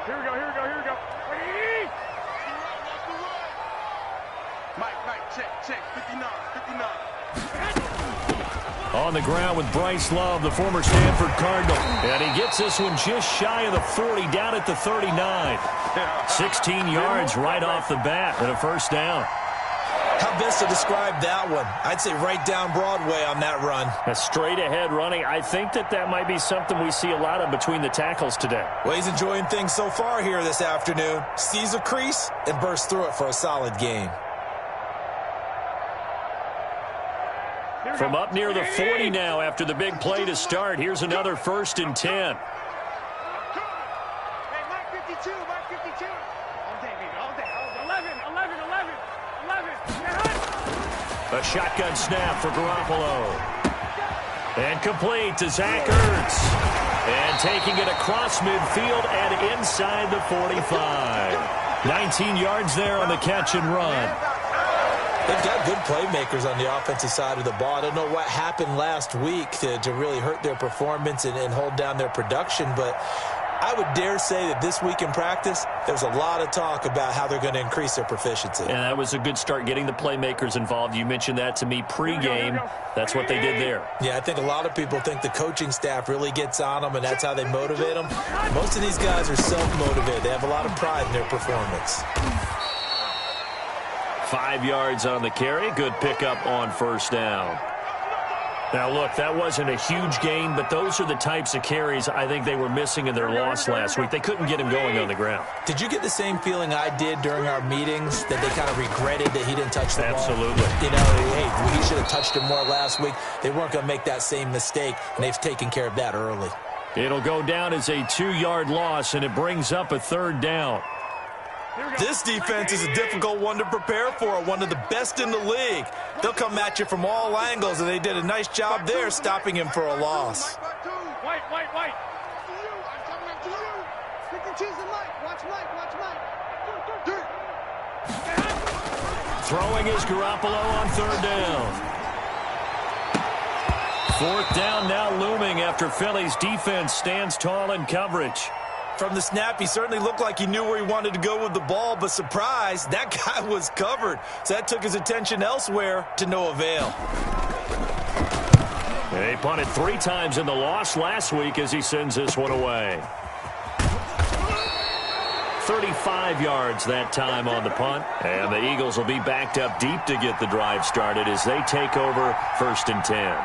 Here we go, here we go, here we go. Mike, check, 59. On the ground with Bryce Love, the former Stanford Cardinal. And he gets this one just shy of the 40, down at the 39. 16 yards right off the bat and a first down. How best to describe that one? I'd say right down Broadway on that run. A straight-ahead running. I think that might be something we see a lot of between the tackles today. Well, he's enjoying things so far here this afternoon. Sees a crease and bursts through it for a solid gain. From up near the 40 now after the big play to start. Here's another 1st and 10. Hey, Mark 52, Mark 52. All day, baby, all day. 11. A shotgun snap for Garoppolo. And complete to Zach Ertz. And taking it across midfield and inside the 45. 19 yards there on the catch and run. They've got good playmakers on the offensive side of the ball. I don't know what happened last week to really hurt their performance and hold down their production, but I would dare say that this week in practice, there's a lot of talk about how they're going to increase their proficiency. And that was a good start, getting the playmakers involved. You mentioned that to me pregame. That's what they did there. Yeah, I think a lot of people think the coaching staff really gets on them, and that's how they motivate them. Most of these guys are self-motivated. They have a lot of pride in their performance. 5 yards on the carry. Good pickup on first down. Now, look, that wasn't a huge gain, but those are the types of carries I think they were missing in their loss last week. They couldn't get him going on the ground. Did you get the same feeling I did during our meetings, that they kind of regretted that he didn't touch the ball? Absolutely. You know, hey, he should have touched him more last week. They weren't going to make that same mistake, and they've taken care of that early. It'll go down as a 2-yard loss, and it brings up a 3rd down. This defense is a difficult one to prepare for, one of the best in the league. They'll come at you from all angles, and they did a nice job there stopping him for a loss. White. I'm coming up to you. 52's the Mike. Watch Mike. Throwing is Garoppolo on 3rd down. 4th down now looming after Philly's defense stands tall in coverage. From the snap, he certainly looked like he knew where he wanted to go with the ball, but surprise, that guy was covered. So that took his attention elsewhere to no avail. They punted 3 times in the loss last week as he sends this one away. 35 yards that time on the punt. And the Eagles will be backed up deep to get the drive started as they take over 1st and 10.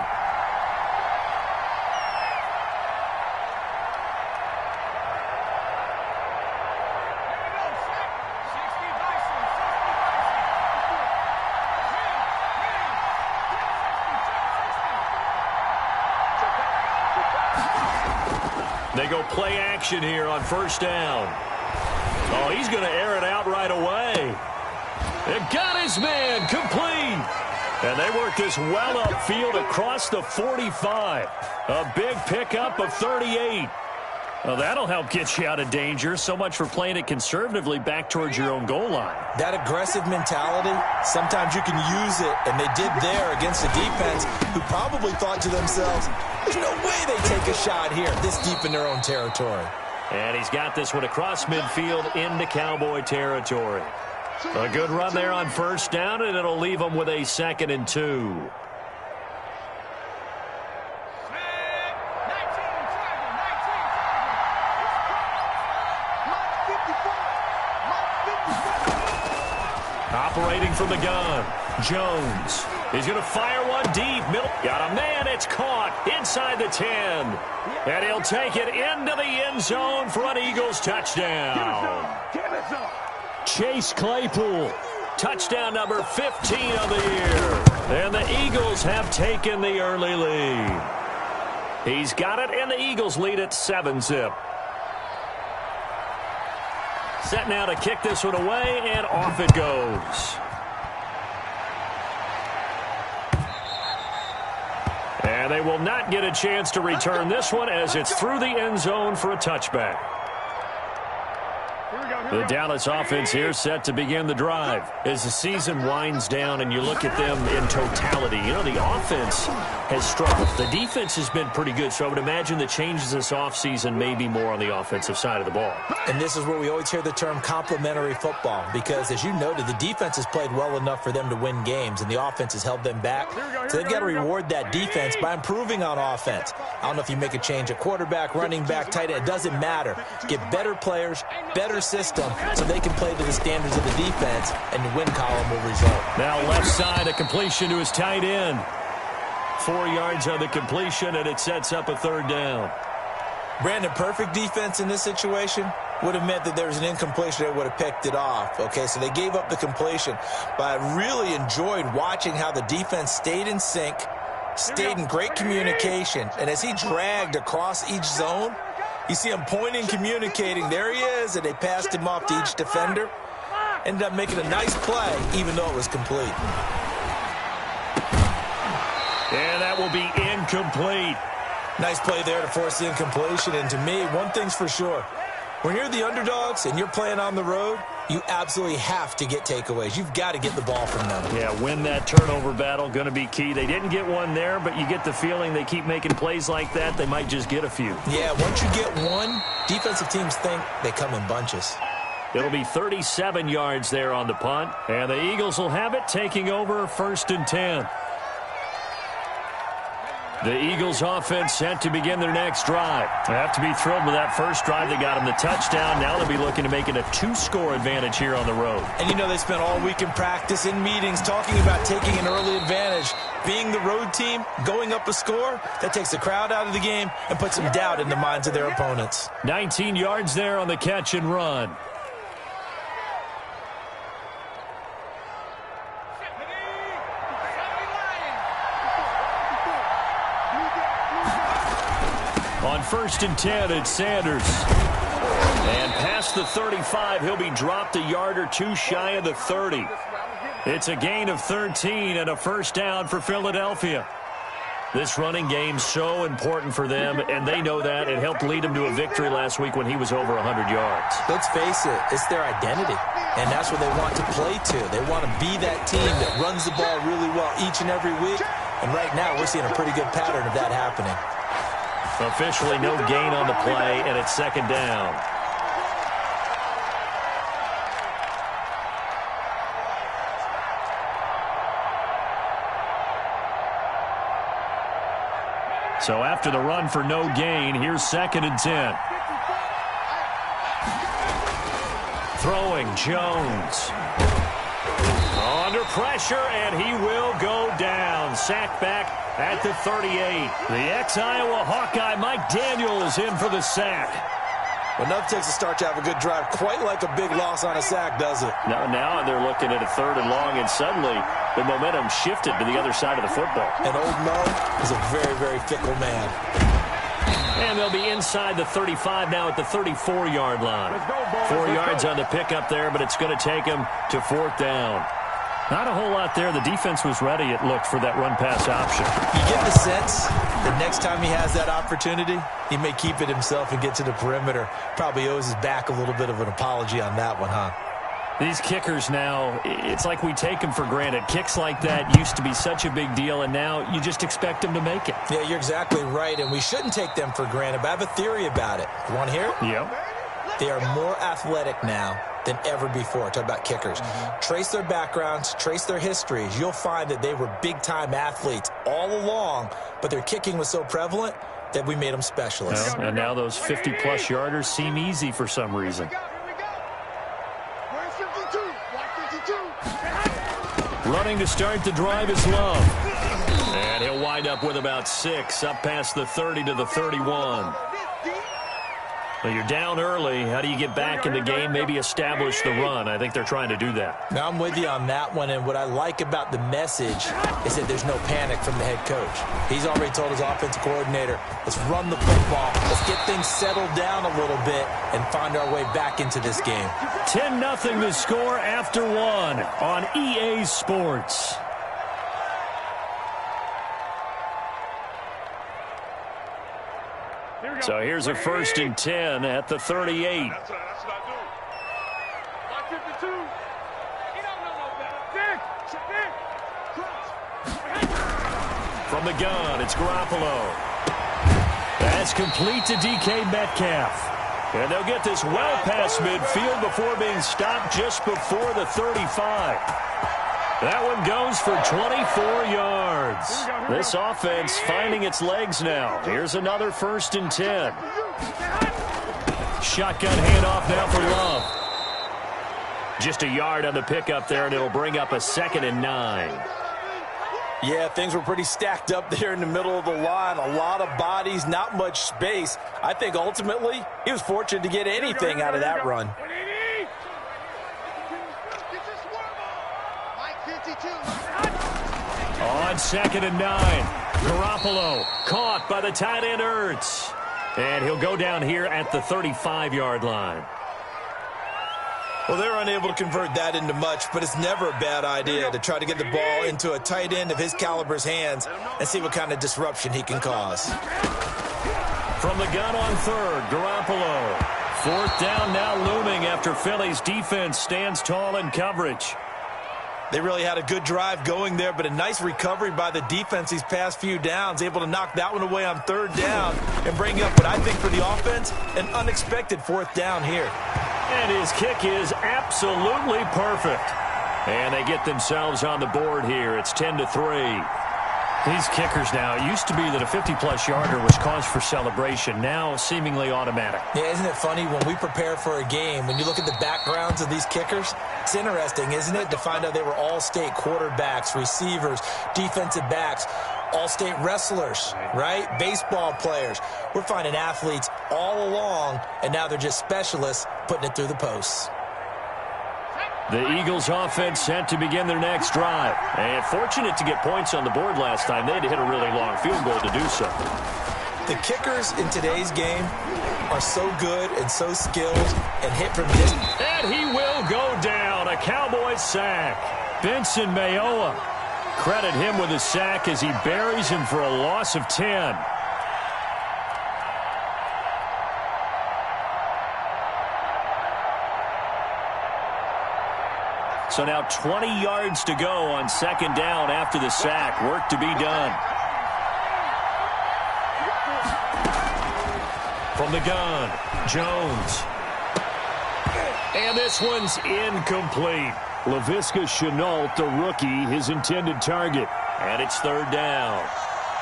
They go play action here on 1st down. Oh, he's going to air it out right away. It got his man complete. And they work this well upfield across the 45. A big pickup of 38. Well, that'll help get you out of danger. So much for playing it conservatively back towards your own goal line. That aggressive mentality, sometimes you can use it, and they did there against a defense who probably thought to themselves, there's no way they take a shot here this deep in their own territory. And he's got this one across midfield into Cowboy territory. A good run there on 1st down, and it'll leave them with a 2nd and 2. Operating from the gun, Jones. He's going to fire one deep. Middle. Got a man. It's caught inside the 10. And he'll take it into the end zone for an Eagles touchdown. Chase Claypool. Touchdown number 15 of the year. And the Eagles have taken the early lead. He's got it, and the Eagles lead at 7-zip. Set now to kick this one away, and off it goes. And they will not get a chance to return this one as it's through the end zone for a touchback. The Dallas offense here set to begin the drive. As the season winds down and you look at them in totality, you know, the offense has struggled. The defense has been pretty good, so I would imagine the changes this offseason may be more on the offensive side of the ball. And this is where we always hear the term complementary football because, as you noted, the defense has played well enough for them to win games, and the offense has held them back. So they've got to reward that defense by improving on offense. I don't know if you make a change at quarterback, running back, tight end. It doesn't matter. Get better players, better system, so they can play to the standards of the defense, and the win column will result. Now left side, a completion to his tight end. 4 yards on the completion, and it sets up a third down. Brandon, perfect defense in this situation would have meant that there was an incompletion that would have picked it off. Okay, so they gave up the completion, but I really enjoyed watching how the defense stayed in sync, stayed in great communication, and as he dragged across each zone, you see him pointing, communicating. There he is, and they passed him off to each defender. Ended up making a nice play, even though it was complete. And that will be incomplete. Nice play there to force the incompletion. And to me, one thing's for sure. When you're the underdogs and you're playing on the road, you absolutely have to get takeaways. You've got to get the ball from them. Yeah, win that turnover battle, going to be key. They didn't get one there, but you get the feeling they keep making plays like that, they might just get a few. Yeah, once you get one, defensive teams think they come in bunches. It'll be 37 yards there on the punt, and the Eagles will have it, taking over 1st and 10. The Eagles offense set to begin their next drive. They have to be thrilled with that first drive. They got them the touchdown. Now they'll be looking to make it a 2-score advantage here on the road. And you know they spent all week in practice, in meetings, talking about taking an early advantage. Being the road team, going up a score, that takes the crowd out of the game and puts some doubt in the minds of their opponents. 19 yards there on the catch and run. On 1st and 10, it's Sanders. And past the 35, he'll be dropped a yard or two shy of the 30. It's a gain of 13 and a first down for Philadelphia. This running game's so important for them, and they know that. It helped lead them to a victory last week when he was over 100 yards. Let's face it, it's their identity, and that's what they want to play to. They want to be that team that runs the ball really well each and every week, and right now we're seeing a pretty good pattern of that happening. Officially no gain on the play, and it's 2nd down. So after the run for no gain, here's 2nd and 10. Throwing, Jones. Under pressure, and he will go down. Sacked back at the 38. The ex-Iowa Hawkeye, Mike Daniels, in for the sack. Well, nothing takes a start to have a good drive quite like a big loss on a sack, does it? Now they're looking at a 3rd and long, and suddenly the momentum shifted to the other side of the football. And old Mo is a very, very fickle man. And they'll be inside the 35 now at the 34-yard line. 4 yards on the pickup there, but it's going to take them to 4th down. Not a whole lot there. The defense was ready, it looked, for that run-pass option. You get the sense that next time he has that opportunity, he may keep it himself and get to the perimeter. Probably owes his back a little bit of an apology on that one, huh? These kickers now, it's like we take them for granted. Kicks like that used to be such a big deal, and now you just expect them to make it. Yeah, you're exactly right, and we shouldn't take them for granted, but I have a theory about it. You want to hear it? Yep. They are more athletic now than ever before. Talk about kickers. Trace their backgrounds, trace their histories. You'll find that they were big-time athletes all along, but their kicking was so prevalent that we made them specialists. Well, and now those 50-plus yarders seem easy for some reason. Running to start the drive is Love. And he'll wind up with about 6, up past the 30 to the 31. Well, you're down early. How do you get back in the game, maybe establish the run? I think they're trying to do that. Now, I'm with you on that one, and what I like about the message is that there's no panic from the head coach. He's already told his offensive coordinator, let's run the football, let's get things settled down a little bit and find our way back into this game. 10-0 the score after 1 on EA Sports. So here's a 1st and 10 at the 38. 52. He don't know no better. Dick. From the gun, it's Garoppolo. That's complete to DK Metcalf. And they'll get this well past midfield before being stopped just before the 35. That one goes for 24 yards. This offense finding its legs now. Here's another 1st and 10. Shotgun handoff now for Love. Just a yard on the pickup there, and it'll bring up a 2nd and 9. Yeah, things were pretty stacked up there in the middle of the line. A lot of bodies, not much space. I think ultimately he was fortunate to get anything out of that run. On 2nd and 9, Garoppolo caught by the tight end Ertz. And he'll go down here at the 35-yard line. Well, they're unable to convert that into much, but it's never a bad idea to try to get the ball into a tight end of his caliber's hands and see what kind of disruption he can cause. From the gun on 3rd, Garoppolo. 4th down now looming after Philly's defense stands tall in coverage. They really had a good drive going there, but a nice recovery by the defense these past few downs, able to knock that one away on 3rd down and bring up what I think for the offense, an unexpected 4th down here. And his kick is absolutely perfect. And they get themselves on the board here. It's 10-3. These kickers now, it used to be that a 50-plus yarder was cause for celebration. Now seemingly automatic. Yeah, isn't it funny when we prepare for a game, when you look at the backgrounds of these kickers, it's interesting, isn't it, to find out they were all-state quarterbacks, receivers, defensive backs, all-state wrestlers, right? Baseball players. We're finding athletes all along, and now they're just specialists putting it through the posts. The Eagles offense set to begin their next drive. And fortunate to get points on the board last time. They had to hit a really long field goal to do so. The kickers in today's game are so good and so skilled and hit from distance. And he will go down. A Cowboys sack. Benson Mayowa. Credit him with a sack as he buries him for a loss of 10. So now 20 yards to go on 2nd down after the sack. Work to be done. From the gun, Jones. And this one's incomplete. Laviska Shenault, the rookie, his intended target. And it's 3rd down.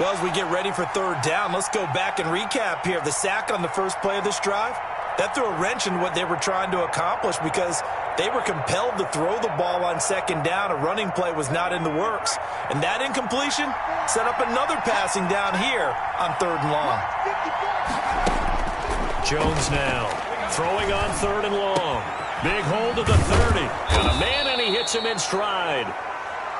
Well, as we get ready for 3rd down, let's go back and recap here. The sack on the first play of this drive, that threw a wrench in what they were trying to accomplish because they were compelled to throw the ball on 2nd down. A running play was not in the works. And that incompletion set up another passing down here on 3rd and long. Jones now throwing on 3rd and long. Big hold at the 30. Got a man, and he hits him in stride.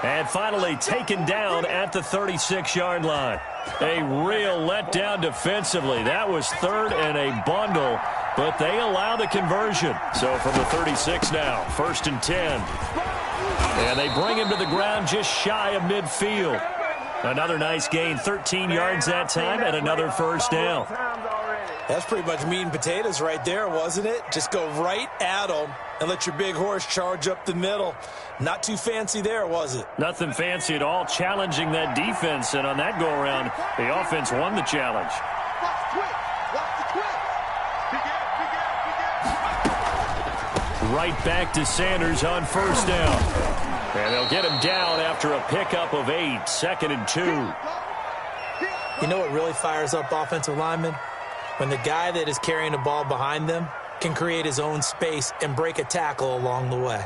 And finally taken down at the 36-yard line. A real letdown defensively. That was 3rd and a bundle, but they allow the conversion. So from the 36 now, 1st and 10. And they bring him to the ground just shy of midfield. Another nice gain, 13 yards that time, and another 1st down. That's pretty much meat and potatoes right there, wasn't it? Just go right at them and let your big horse charge up the middle. Not too fancy there, was it? Nothing fancy at all, challenging that defense. And on that go-around, the offense won the challenge. Right back to Sanders on 1st down. And they'll get him down after a pickup of 8, 2nd and 2. You know what really fires up offensive linemen? When the guy that is carrying the ball behind them can create his own space and break a tackle along the way.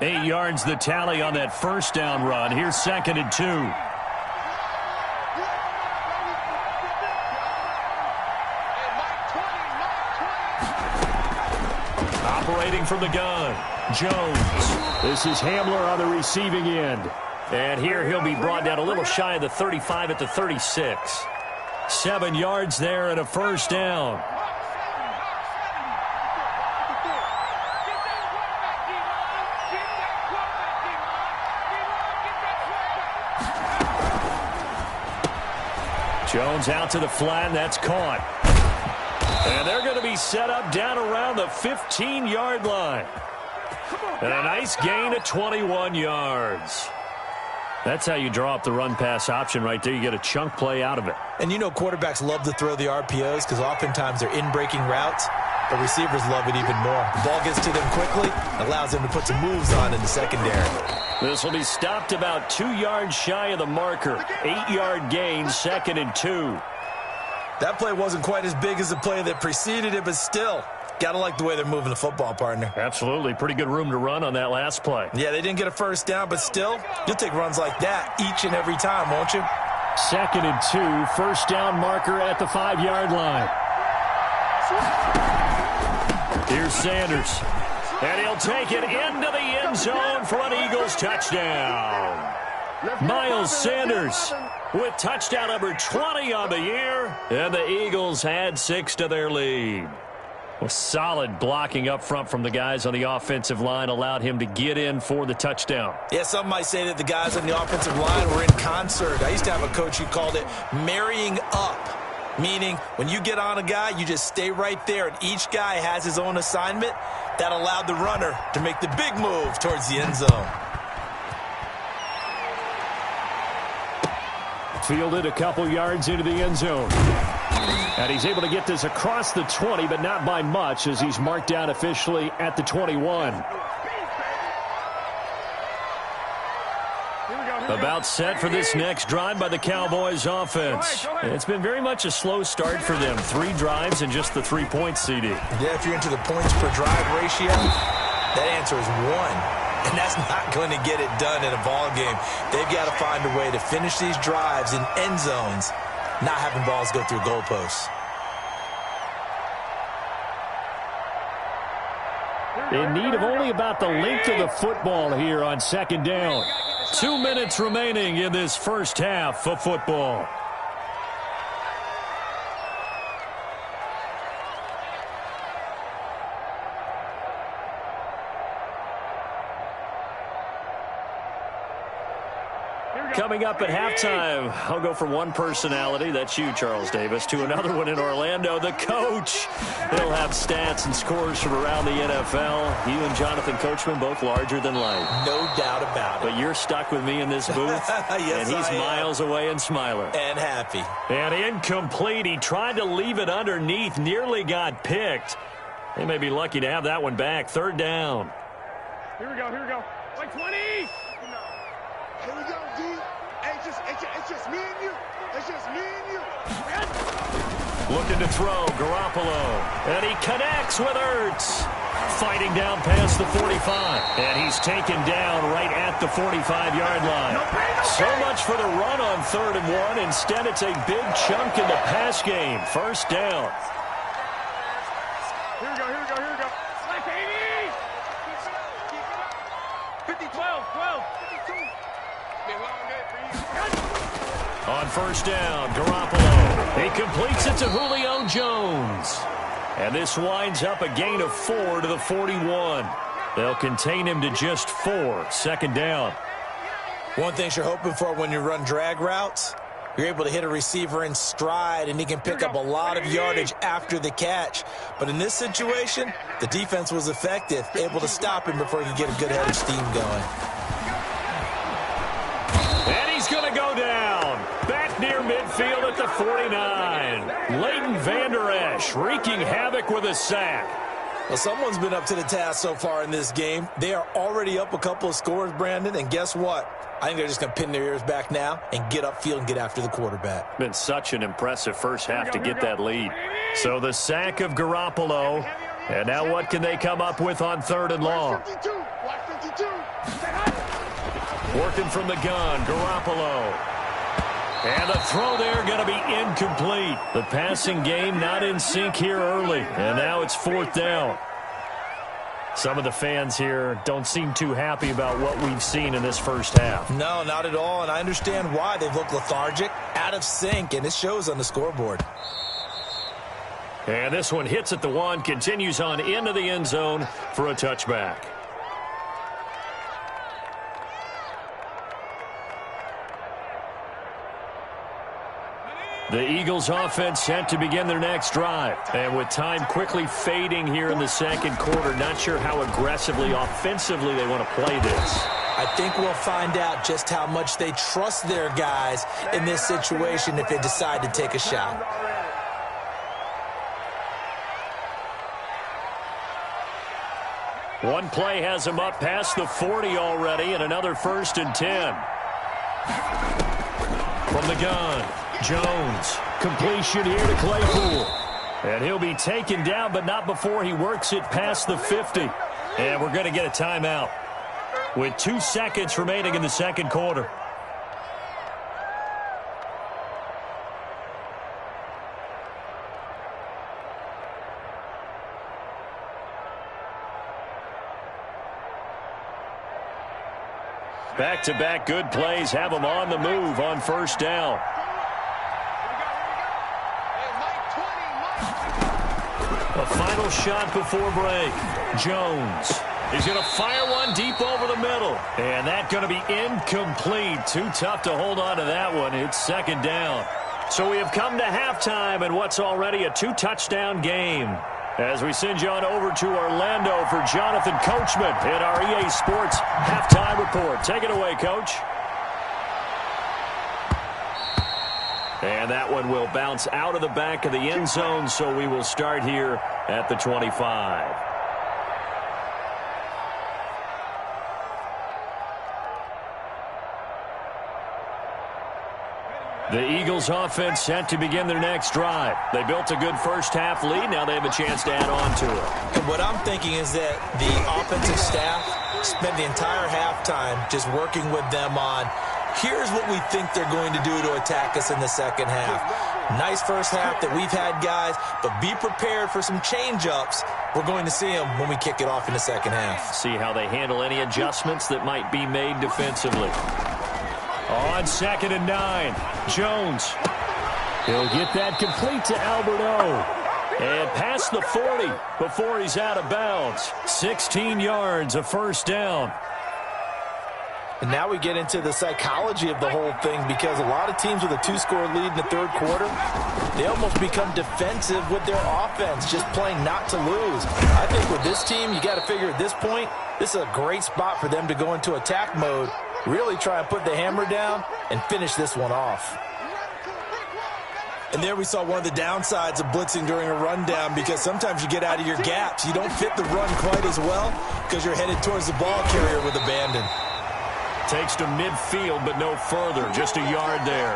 8 yards the tally on that 1st down run. Here's 2nd and 2. Operating from the gun, Jones. This is Hamler on the receiving end. And here he'll be brought down a little shy of the 35 at the 36. 7 yards there and a 1st down. Jones out to the flat, and that's caught. And they're going to be set up down around the 15-yard line. And a nice gain of 21 yards. That's how you draw up the run-pass option right there. You get a chunk play out of it. And you know quarterbacks love to throw the RPOs because oftentimes they're in-breaking routes. But receivers love it even more. The ball gets to them quickly, allows them to put some moves on in the secondary. This will be stopped about 2 yards shy of the marker. 8-yard gain, 2nd and 2. That play wasn't quite as big as the play that preceded it, but still, got to like the way they're moving the football, partner. Absolutely. Pretty good room to run on that last play. Yeah, they didn't get a first down, but still, you'll take runs like that each and every time, won't you? 2nd and 2, first down marker at the 5-yard line. Here's Sanders. And he'll take it into the end zone for an Eagles touchdown. Miles Sanders with touchdown number 20 on the year. And the Eagles add 6 to their lead. Well, solid blocking up front from the guys on the offensive line allowed him to get in for the touchdown. Yeah, some might say that the guys on the offensive line were in concert. I used to have a coach who called it marrying up. Meaning, when you get on a guy, you just stay right there, and each guy has his own assignment. That allowed the runner to make the big move towards the end zone. Fielded a couple yards into the end zone. And he's able to get this across the 20, but not by much, as he's marked down officially at the 21. About set for this next drive by the Cowboys offense. It's been very much a slow start for them. 3 drives and just the 3 points, CD. Yeah, if you're into the points per drive ratio, that answer is 1. And that's not going to get it done in a ball game. They've got to find a way to finish these drives in end zones, not having balls go through goalposts. In need of only about the length of the football here on 2nd down. 2 minutes remaining in this first half of football. Coming up at halftime, I'll go from one personality, that's you, Charles Davis, to another one in Orlando, the coach. He'll have stats and scores from around the NFL. You and Jonathan Coachman, both larger than life. No doubt about it. But you're stuck with me in this booth, yes, and he's miles away and smiling. And happy. And incomplete. He tried to leave it underneath, nearly got picked. They may be lucky to have that one back. 3rd down. Here we go. Like 20. Here we go, D. Hey, it's just me and you. It's just me and you. Looking to throw, Garoppolo. And he connects with Ertz. Fighting down past the 45. And he's taken down right at the 45-yard line. So much for the run on 3rd and 1. Instead, it's a big chunk in the pass game. 1st down. Here we go. Like 80. 50, 12. 52. On 1st down, Garoppolo. He completes it to Julio Jones. And this winds up a gain of 4 to the 41. They'll contain him to just 4. 2nd down. One thing you're hoping for when you run drag routes, you're able to hit a receiver in stride, and he can pick up a lot of yardage after the catch. But in this situation, the defense was effective, able to stop him before he could get a good head of steam going. And he's going to go down. Back near midfield at the 49. Leighton Vander Esch wreaking havoc with a sack. Well, someone's been up to the task so far in this game. They are already up a couple of scores, Brandon, and guess what? I think they're just going to pin their ears back now and get upfield and get after the quarterback. Been such an impressive first half to get that lead. So the sack of Garoppolo. And now what can they come up with on 3rd and long? Working from the gun, Garoppolo. And the throw there going to be incomplete. The passing game not in sync here early. And now it's 4th down. Some of the fans here don't seem too happy about what we've seen in this first half. No, not at all, and I understand why. They've looked lethargic, out of sync, and it shows on the scoreboard. And this one hits at the 1, continues on into the end zone for a touchback. The Eagles offense set to begin their next drive. And with time quickly fading here in the second quarter, not sure how aggressively, offensively they want to play this. I think we'll find out just how much they trust their guys in this situation if they decide to take a shot. One play has him up past the 40 already, and another 1st and 10. From the gun, Jones. Completion here to Claypool. And he'll be taken down, but not before he works it past the 50. And we're going to get a timeout with 2 seconds remaining in the second quarter. Back-to-back good plays have them on the move on 1st down. A final shot before break. Jones is going to fire one deep over the middle. And that's going to be incomplete. Too tough to hold on to that one. It's 2nd down. So we have come to halftime in what's already a 2-touchdown game. As we send you on over to Orlando for Jonathan Coachman in our EA Sports Halftime Report. Take it away, Coach. And that one will bounce out of the back of the end zone, so we will start here at the 25. The Eagles offense set to begin their next drive. They built a good first-half lead. Now they have a chance to add on to it. And what I'm thinking is that the offensive staff spent the entire halftime just working with them on, here's what we think they're going to do to attack us in the second half. Nice first half that we've had, guys, but be prepared for some change-ups. We're going to see them when we kick it off in the second half. See how they handle any adjustments that might be made defensively. On 2nd and 9, Jones. He'll get that complete to Albert O. And past the 40 before he's out of bounds. 16 yards, a 1st down. And now we get into the psychology of the whole thing, because a lot of teams with a 2-score lead in the 3rd quarter, they almost become defensive with their offense, just playing not to lose. I think with this team, you got to figure at this point, this is a great spot for them to go into attack mode, really try and put the hammer down and finish this one off. And there we saw one of the downsides of blitzing during a rundown, because sometimes you get out of your gaps. You don't fit the run quite as well because you're headed towards the ball carrier with abandon. Takes to midfield, but no further. Just a yard there.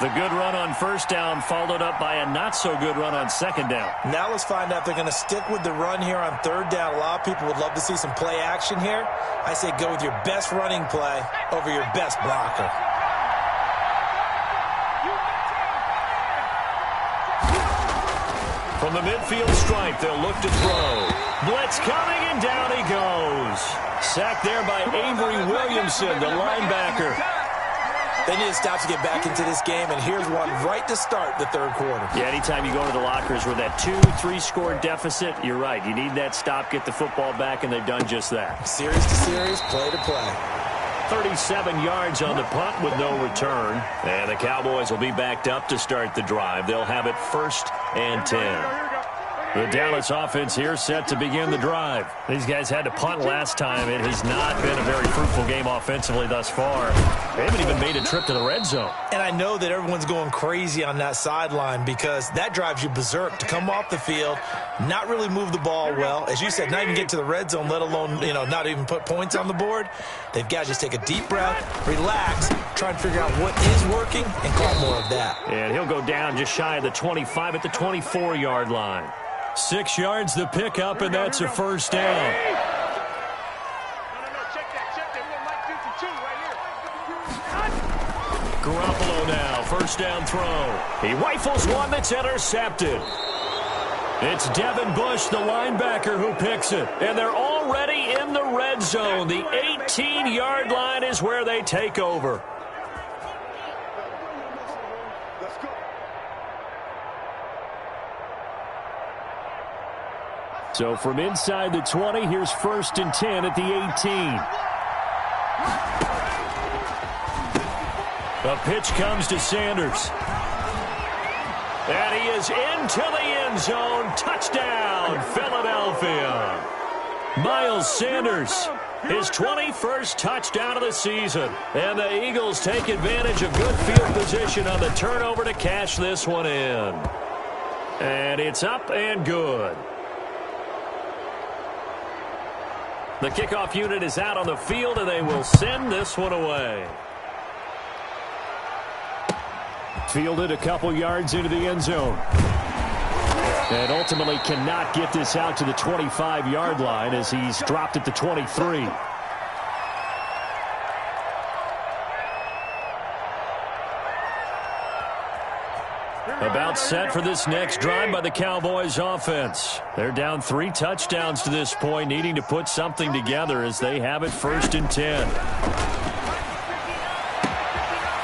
The good run on 1st down followed up by a not-so-good run on 2nd down. Now let's find out if they're going to stick with the run here on 3rd down. A lot of people would love to see some play action here. I say go with your best running play over your best blocker. From the midfield stripe, they'll look to throw. Blitz coming, and down he goes. Sacked there by Avery Williamson, the linebacker. They need to stop to get back into this game, and here's one right to start the 3rd quarter. Yeah, anytime you go to the lockers with that 2-3 score deficit, you're right. You need that stop, get the football back, and they've done just that. Series to series, play to play. 37 yards on the punt with no return. And the Cowboys will be backed up to start the drive. They'll have it 1st and 10. The Dallas offense here set to begin the drive. These guys had to punt last time. It has not been a very fruitful game offensively thus far. They haven't even made a trip to the red zone. And I know that everyone's going crazy on that sideline, because that drives you berserk to come off the field, not really move the ball well. As you said, not even get to the red zone, let alone, not even put points on the board. They've got to just take a deep breath, relax, try and figure out what is working, and call more of that. And he'll go down just shy of the 25 at the 24-yard line. 6 yards the pickup, and that's a 1st down. Garoppolo now, 1st down throw. He rifles one that's intercepted. It's Devin Bush, the linebacker, who picks it. And they're already in the red zone. The 18-yard line is where they take over. So from inside the 20, here's 1st and 10 at the 18. A pitch comes to Sanders. And he is into the end zone. Touchdown, Philadelphia. Miles Sanders, his 21st touchdown of the season. And the Eagles take advantage of good field position on the turnover to cash this one in. And it's up and good. The kickoff unit is out on the field, and they will send this one away. Fielded a couple yards into the end zone. And ultimately cannot get this out to the 25-yard line as he's dropped at the 23. About set for this next drive by the Cowboys offense. They're down 3 touchdowns to this point, needing to put something together as they have it 1st and 10.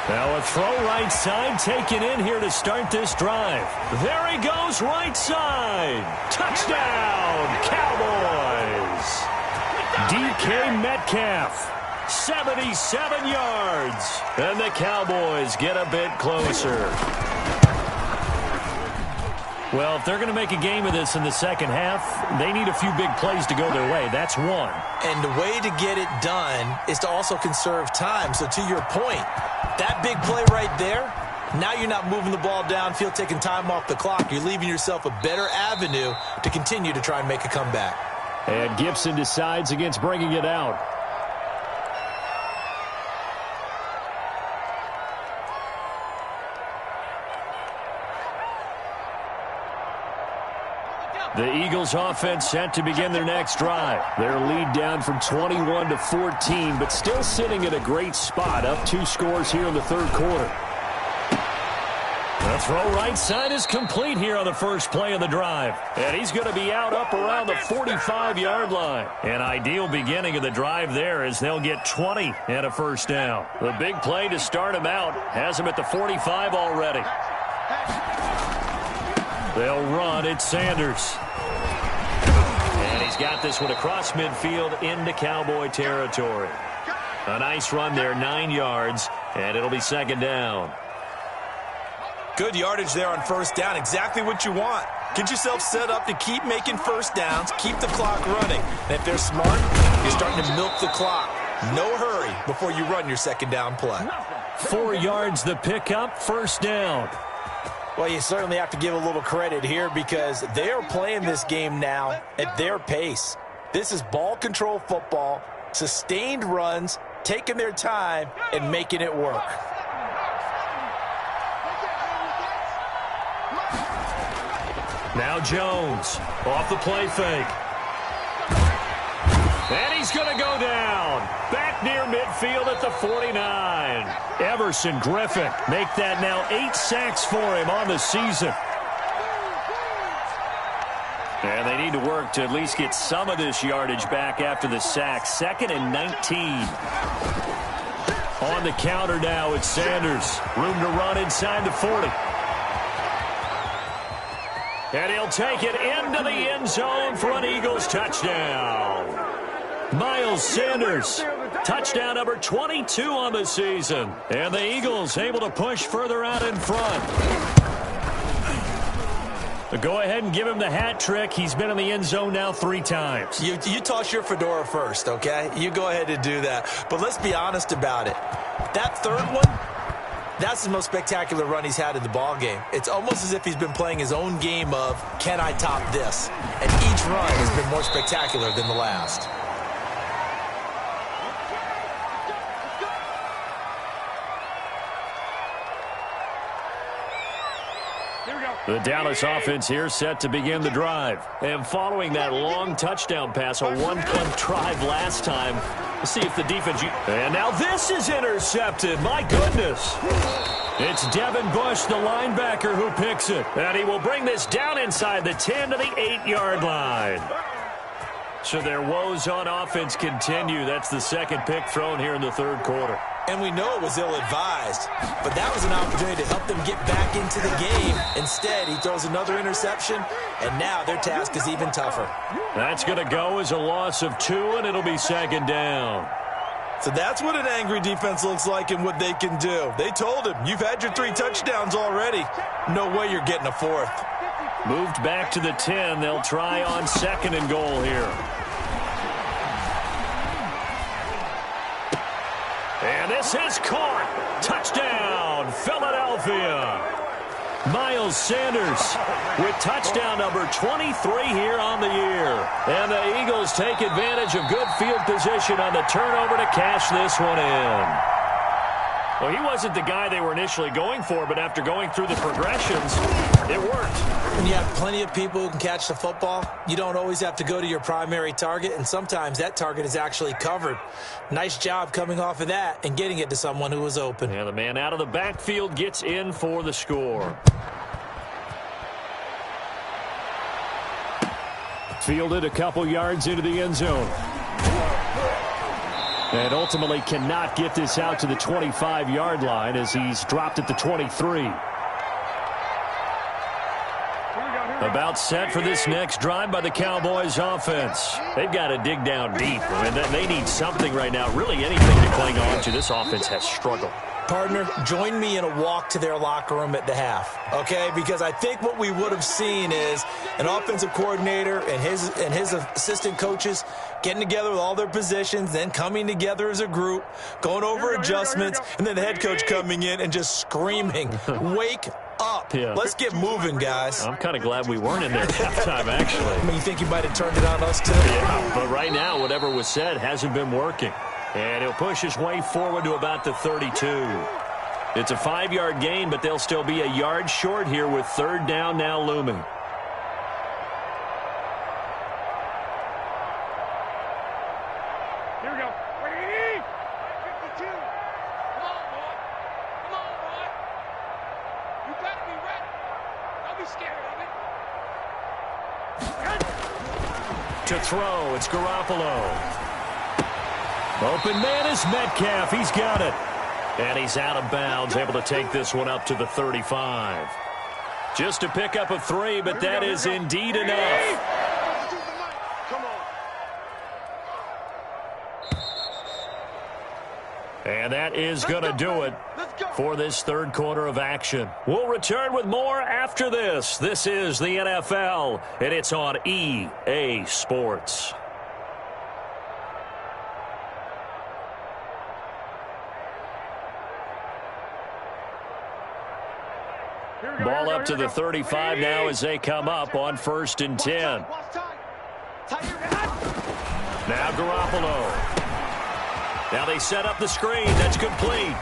Now a throw right side taken in here to start this drive. There he goes right side. Touchdown, Cowboys. DK Metcalf, 77 yards. And the Cowboys get a bit closer. Well, if they're going to make a game of this in the second half, they need a few big plays to go their way. That's one. And the way to get it done is to also conserve time. So to your point, that big play right there, now you're not moving the ball downfield, taking time off the clock. You're leaving yourself a better avenue to continue to try and make a comeback. And Gibson decides against bringing it out. The Eagles offense set to begin their next drive. Their lead down from 21 to 14, but still sitting at a great spot, up 2 scores here in the third quarter. The throw right side is complete here on the first play of the drive. And he's going to be out up around the 45-yard line. An ideal beginning of the drive there as they'll get 20 and a first down. The big play to start him out has him at the 45 already. They'll run it, Sanders. And he's got this one across midfield into Cowboy territory. A nice run there, 9 yards, and it'll be second down. Good yardage there on first down. Exactly what you want. Get yourself set up to keep making first downs, keep the clock running. And if they're smart, you're starting to milk the clock. No hurry before you run your second down play. 4 yards the pickup, first down. Well, you certainly have to give a little credit here because they are playing this game now at their pace. This is ball control football, sustained runs, taking their time, and making it work. Now Jones off the play fake. And he's going to go down. Back near midfield at the 49. Everson Griffin make that now 8 sacks for him on the season. And they need to work to at least get some of this yardage back after the sack. 2nd and 19. On the counter now, it's Sanders. Room to run inside the 40. And he'll take it into the end zone for an Eagles touchdown. Miles Sanders, touchdown number 22 on the season. And the Eagles able to push further out in front. Go ahead and give him the hat trick. He's been in the end zone now 3 times. You toss your fedora first, okay? You go ahead and do that. But let's be honest about it. That third one, that's the most spectacular run he's had in the ballgame. It's almost as if he's been playing his own game of, can I top this? And each run has been more spectacular than the last. The Dallas offense here set to begin the drive. And following that long touchdown pass, a 1-punt drive last time, let's see if the defense... And now this is intercepted. My goodness. It's Devin Bush, the linebacker, who picks it. And he will bring this down inside the 10 to the 8-yard line. So their woes on offense continue. That's the second pick thrown here in the third quarter. And we know it was ill-advised, but that was an opportunity to help them get back into the game. Instead, he throws another interception, and now their task is even tougher. That's going to go as a loss of 2, and it'll be second down. So that's what an angry defense looks like and what they can do. They told him, you've had your 3 touchdowns already. No way you're getting a 4th. Moved back to the 10. They'll try on 2nd and goal here. And this is caught. Touchdown, Philadelphia. Miles Sanders with touchdown number 23 here on the year. And the Eagles take advantage of good field position on the turnover to cash this one in. Well, he wasn't the guy they were initially going for, but after going through the progressions, it worked. When you have plenty of people who can catch the football, you don't always have to go to your primary target, and sometimes that target is actually covered. Nice job coming off of that and getting it to someone who was open. And the man out of the backfield gets in for the score. Fielded a couple yards into the end zone. And ultimately cannot get this out to the 25-yard line as he's dropped at the 23. About set for this next drive by the Cowboys offense. They've got to dig down deep. I mean, they need something right now, really anything to cling on to. This offense has struggled. Partner, join me in a walk to their locker room at the half, okay? Because I think what we would have seen is an offensive coordinator and his assistant coaches getting together with all their positions, then coming together as a group, going over adjustments, and then the head coach coming in and just screaming, wake up. Yeah. Let's get moving, guys. I'm kind of glad we weren't in there at halftime, actually. I mean, you think you might have turned it on us, too? Yeah, but right now, whatever was said hasn't been working. And he'll push his way forward to about the 32. It's a 5-yard gain, but they'll still be a yard short here with 3rd down now looming. Here we go. 52. Come on, boy. Come on, boy. You better be ready. Don't be scared of it. To throw, it's Garoppolo. Open man is Metcalf. He's got it. And he's out of bounds, able to take this one up to the 35. Just a pickup of 3, but that is indeed enough. And that is going to do it for this 3rd quarter of action. We'll return with more after this. This is the NFL, and it's on EA Sports. Ball up to the 35 now as they come up on 1st and 10. Now Garoppolo. Now they set up the screen. That's complete.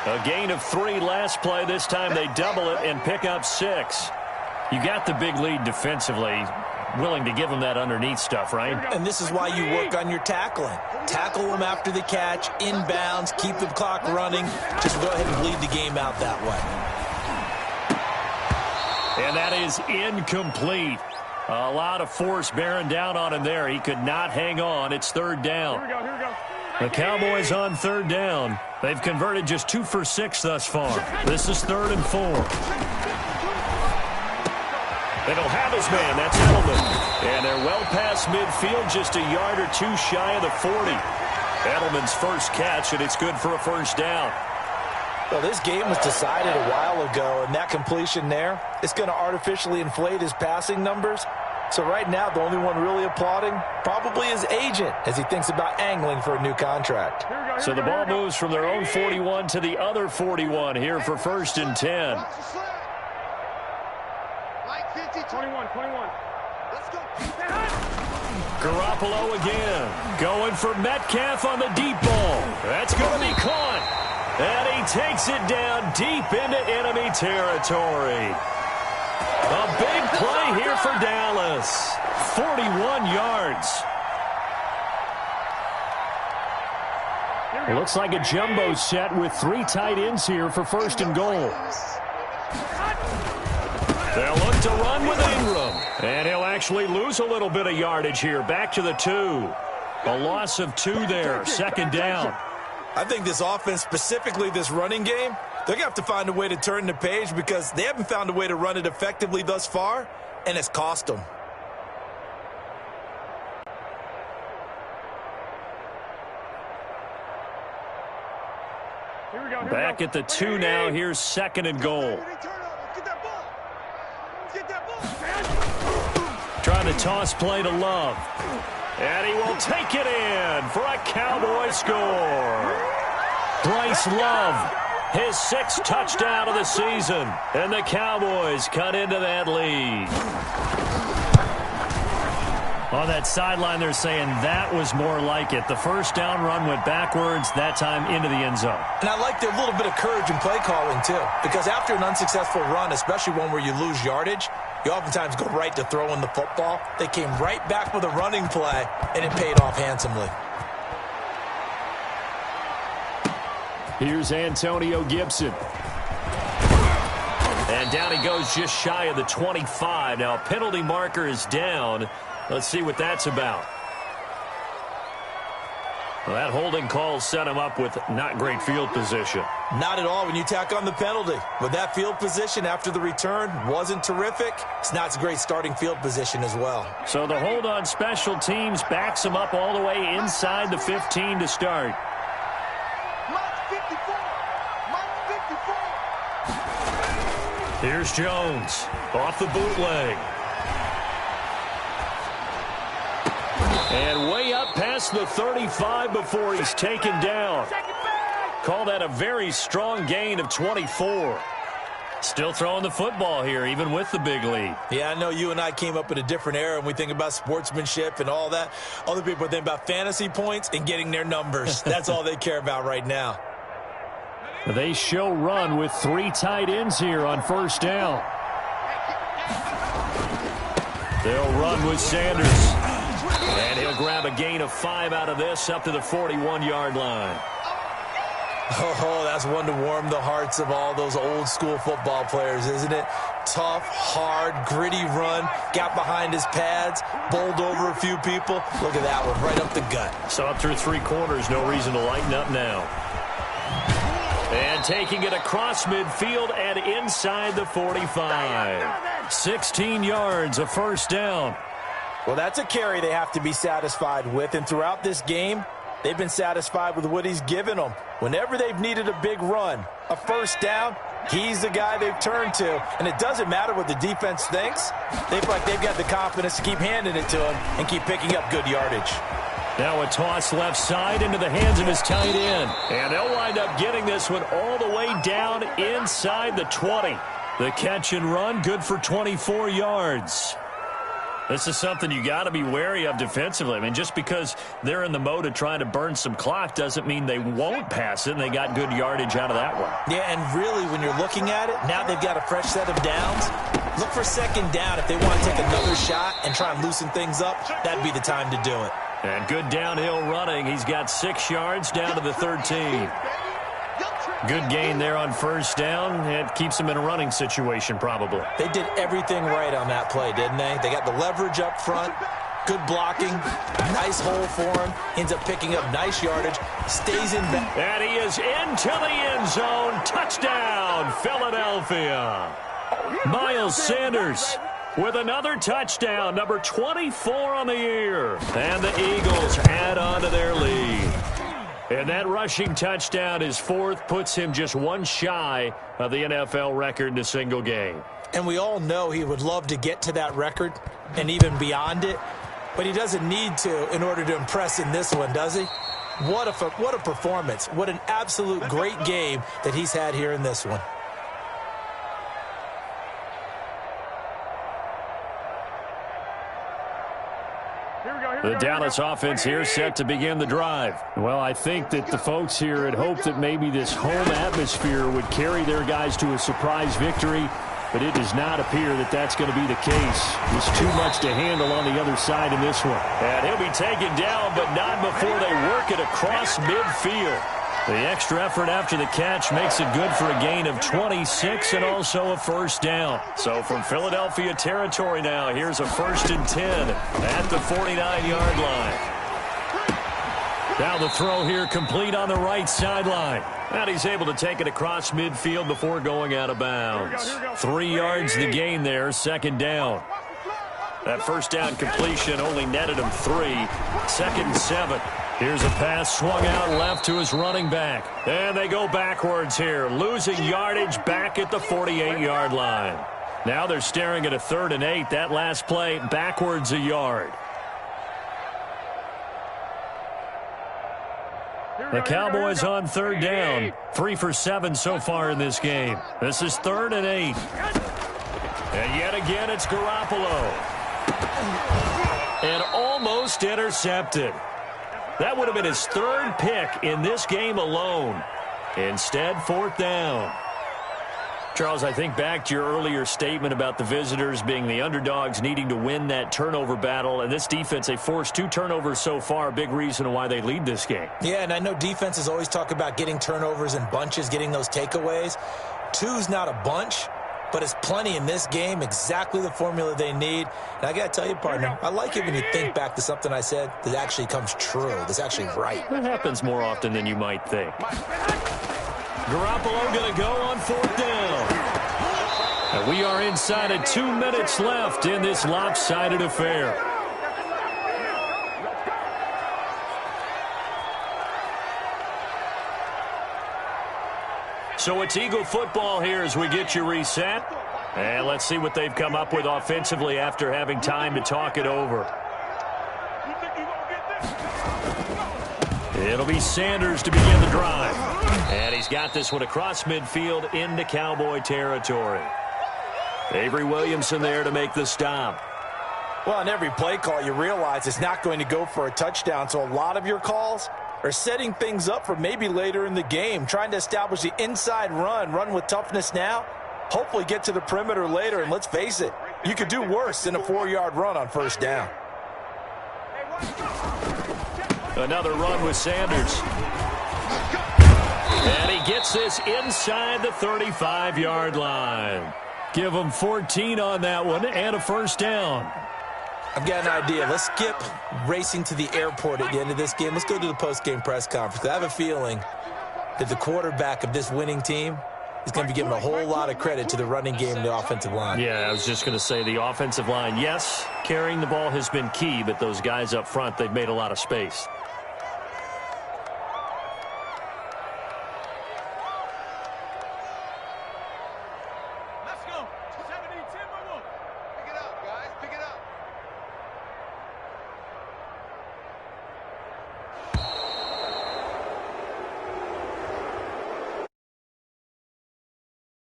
A gain of 3 last play. This time they double it and pick up 6. You got the big lead defensively. Willing to give them that underneath stuff, right? And this is why you work on your tackling. Tackle them after the catch, inbounds, keep the clock running. Just go ahead and bleed the game out that way. And that is incomplete. A lot of force bearing down on him there. He could not hang on. It's 3rd down. Here we go. The Cowboys on 3rd down. They've converted just 2 for 6 thus far. This is 3rd and 4. They don't have his man. That's Edelman. And they're well past midfield, just a yard or 2 shy of the 40. Edelman's first catch, and it's good for a 1st down. Well, this game was decided a while ago, and that completion there is going to artificially inflate his passing numbers. So right now, the only one really applauding probably his agent as he thinks about angling for a new contract. So the ball moves from their own 41 to the other 41 here for 1st and 10. 21. Let's go. Garoppolo again. Going for Metcalf on the deep ball. That's going to be caught. And he takes it down deep into enemy territory. A big play here for Dallas. 41 yards. It looks like a jumbo set with 3 tight ends here for 1st and goal. They'll look to run with Ingram. And he'll actually lose a little bit of yardage here. Back to the 2. A loss of 2 there. 2nd down. I think this offense, specifically this running game, they're going to have to find a way to turn the page because they haven't found a way to run it effectively thus far, and it's cost them. Back at the 2 now. Here's 2nd and goal. Trying to toss play to Love. And he will take it in for a Cowboy score. Bryce Love, his 6th touchdown of the season. And the Cowboys cut into that lead. On that sideline, they're saying that was more like it. The first down run went backwards, that time into the end zone. And I like their little bit of courage in play calling, too. Because after an unsuccessful run, especially one where you lose yardage, you oftentimes go right to throwing the football. They came right back with a running play, and it paid off handsomely. Here's Antonio Gibson. And down he goes just shy of the 25. Now a penalty marker is down. Let's see what that's about. Well, that holding call set him up with not great field position. Not at all when you tack on the penalty. With that field position after the return wasn't terrific. It's not a great starting field position as well. So the hold on special teams backs him up all the way inside the 15 to start. Here's Jones off the bootleg. And way up past the 35 before he's taken down. Call that a very strong gain of 24. Still throwing the football here, even with the big lead. Yeah, I know you and I came up in a different era, and we think about sportsmanship and all that. Other people think about fantasy points and getting their numbers. That's all they care about right now. They show run with 3 tight ends here on first down. They'll run with Sanders. And he'll grab a gain of 5 out of this up to the 41-yard line. Oh, that's one to warm the hearts of all those old-school football players, isn't it? Tough, hard, gritty run, got behind his pads, bowled over a few people. Look at that one, right up the gut. So up through 3 quarters, no reason to lighten up now. And taking it across midfield and inside the 45. 16 yards, a first down. Well, that's a carry they have to be satisfied with, and throughout this game, they've been satisfied with what he's given them. Whenever they've needed a big run, a first down, he's the guy they've turned to. And it doesn't matter what the defense thinks. They feel like they've got the confidence to keep handing it to him and keep picking up good yardage. Now a toss left side into the hands of his tight end. And they'll wind up getting this one all the way down inside the 20. The catch and run, good for 24 yards. This is something you got to be wary of defensively. I mean, just because they're in the mode of trying to burn some clock doesn't mean they won't pass it, and they got good yardage out of that one. Yeah, and really, when you're looking at it, now they've got a fresh set of downs. Look for second down. If they want to take another shot and try and loosen things up, that'd be the time to do it. And good downhill running. He's got 6 yards down to the 13. Good gain there on first down. It keeps him in a running situation probably. They did everything right on that play, didn't they? They got the leverage up front, good blocking, nice hole for him, ends up picking up nice yardage, stays in back. And he is into the end zone. Touchdown, Philadelphia. Miles Sanders with another touchdown, number 24 on the year. And the Eagles add on to their lead. And that rushing touchdown, his 4th, puts him just 1 shy of the NFL record in a single game. And we all know he would love to get to that record and even beyond it, but he doesn't need to in order to impress in this one, does he? What a performance. What an absolute great game that he's had here in this one. The Dallas offense here set to begin the drive. Well, I think that the folks here had hoped that maybe this home atmosphere would carry their guys to a surprise victory, but it does not appear that that's going to be the case. There's too much to handle on the other side in this one. And he'll be taken down, but not before they work it across midfield. The extra effort after the catch makes it good for a gain of 26 and also a first down. So from Philadelphia territory now, here's a 1st and 10 at the 49-yard line. Now the throw here complete on the right sideline. And he's able to take it across midfield before going out of bounds. 3 yards the gain there, 2nd down. That first down completion only netted him 3. 2nd and 7. Here's a pass swung out left to his running back. And they go backwards here, losing yardage back at the 48-yard line. Now they're staring at a 3rd and 8. That last play, backwards a yard. The Cowboys on 3rd down. 3 for 7 so far in this game. This is 3rd and 8. And yet again, it's Garoppolo. And almost intercepted. That would have been his 3rd pick in this game alone. Instead, 4th down. Charles, I think back to your earlier statement about the visitors being the underdogs needing to win that turnover battle. And this defense, they forced 2 turnovers so far. Big reason why they lead this game. Yeah, and I know defenses always talk about getting turnovers in bunches, getting those takeaways. 2's not a bunch, but it's plenty in this game, exactly the formula they need. And I got to tell you, partner, I like it when you think back to something I said that actually comes true, that's actually right. That happens more often than you might think. Garoppolo going to go on 4th down. And we are inside of 2 minutes left in this lopsided affair. So it's Eagle football here as we get you reset. And let's see what they've come up with offensively after having time to talk it over. It'll be Sanders to begin the drive. And he's got this one across midfield into Cowboy territory. Avery Williamson there to make the stop. Well, on every play call, you realize it's not going to go for a touchdown. So a lot of your calls are setting things up for maybe later in the game, trying to establish the inside run with toughness now, hopefully get to the perimeter later. And let's face it, you could do worse than a 4-yard run on 1st down. Another run with Sanders. And he gets this inside the 35-yard line. Give him 14 on that one and a 1st down. I've got an idea. Let's skip racing to the airport at the end of this game. Let's go to the post-game press conference. I have a feeling that the quarterback of this winning team is going to be giving a whole lot of credit to the running game and the offensive line. Yeah, I was just going to say the offensive line, yes, carrying the ball has been key, but those guys up front, they've made a lot of space.